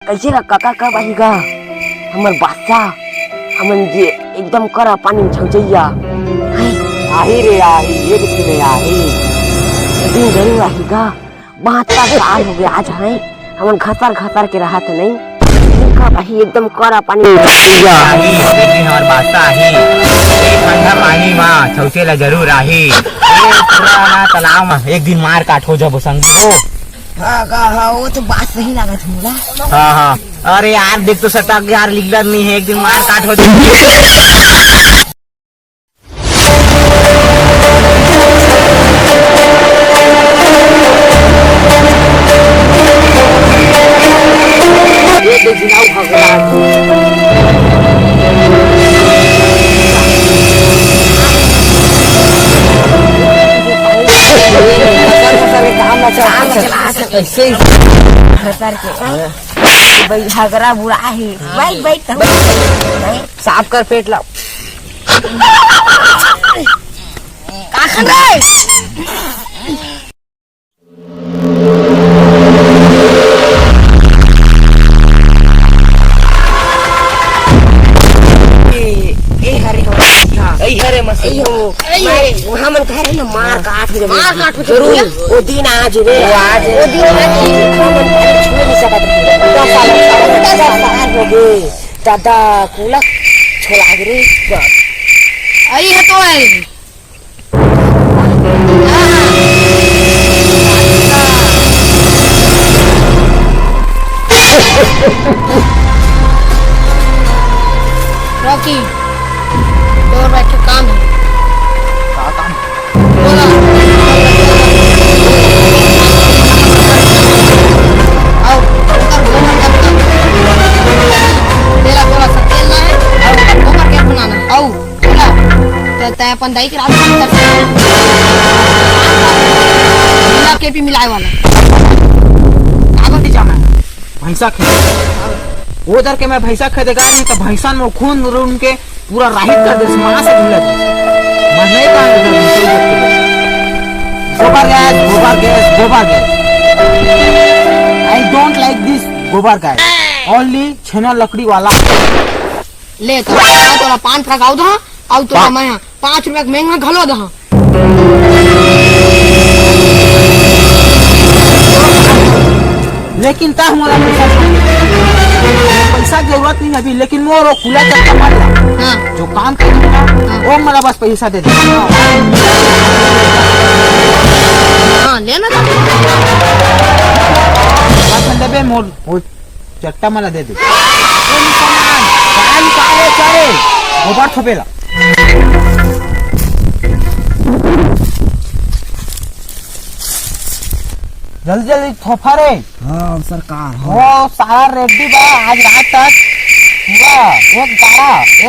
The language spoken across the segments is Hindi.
कैसे ला काका कब आएगा हमर बादशाह हमन जे एकदम करा पानी में छौजैया आही रे आही एक दिन आही दिन जरूर आएगा। 72 साल हो गया आज है हमन घसर घसर के रहा थे नहीं कब आही एकदम करा पानी में छौजैया आही एक दिन हमार बादशाह आही ठंडा पानी में छौचे ला जरूर आही पुराना तालाब में एक दिन मार काट हो जब संगी हो। हाँ वो तो बात सही लगा था मुझे। हाँ अरे यार देख तो सकता यार लिखना नहीं है एक दिन मार काट हो जाए। झगड़ा बुरा है बैठ साफ कर पेट लाओ वहाँ मन कह रहे ना मार काट जरूर वो दिन आज रे वो दिन छुए नहीं सकत हो गए दादा कुला छोड़ा रे आई है तो है रॉकी तो बैठ के काम है बोला आओ तेरा बोला सब तेल ना है और गोबर क्या बनाना आओ बोला तो तय अपन दही के रात मिला के भी मिलाए वाला कागज जाना भैंसा खेल उधर के मैं भैंसा खरीदेगा नहीं तो भैंसा में खून रूम के पूरा राहित कर दे मां से मिला मैं नहीं गोबर gas I don't like this गोबर गैस ओनली छेना लकड़ी वाला ले तो तोरा 5 फ्राक आउ दहा आउ तोरा मैं 5 रुपया महंगा घलो दहा लेकिन ता हमारा पैसा की जरूरत नहीं अभी लेकिन मोर खुला चक्का मार हां जो काम करेगा वो मेरा बस पैसा दे दे हां लेना दे मोर वो चट्टा मला दे दे काले गोबर थोपेला जल्दी जल्दी थोपा रे। हाँ सरकार वो सारा रेडी बा आज रात तक पूरा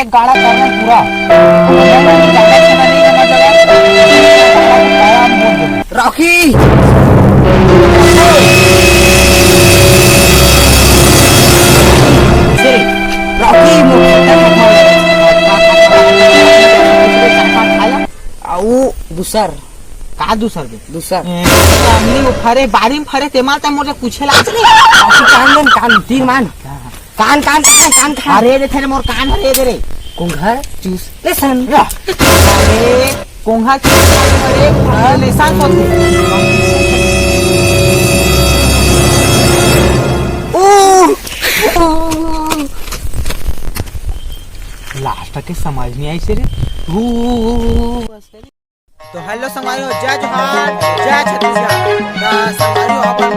एक गाड़ा करना पूरा रॉकी दूसर का दूसर दूसर हमनी वो फरे बारी में फरे ते माता मोरे पूछे ला चले कान तीन मान कान कान कान खा अरे रे थे मोर कान हरे दे रे कुंघर चूस लेसन अरे कोंघा के अरे लेसान होते लास्ट के समझ नहीं आई से रे तो हेलो संगवारी जय जोहार जय छत्तीसगढ़ संगवारी अपन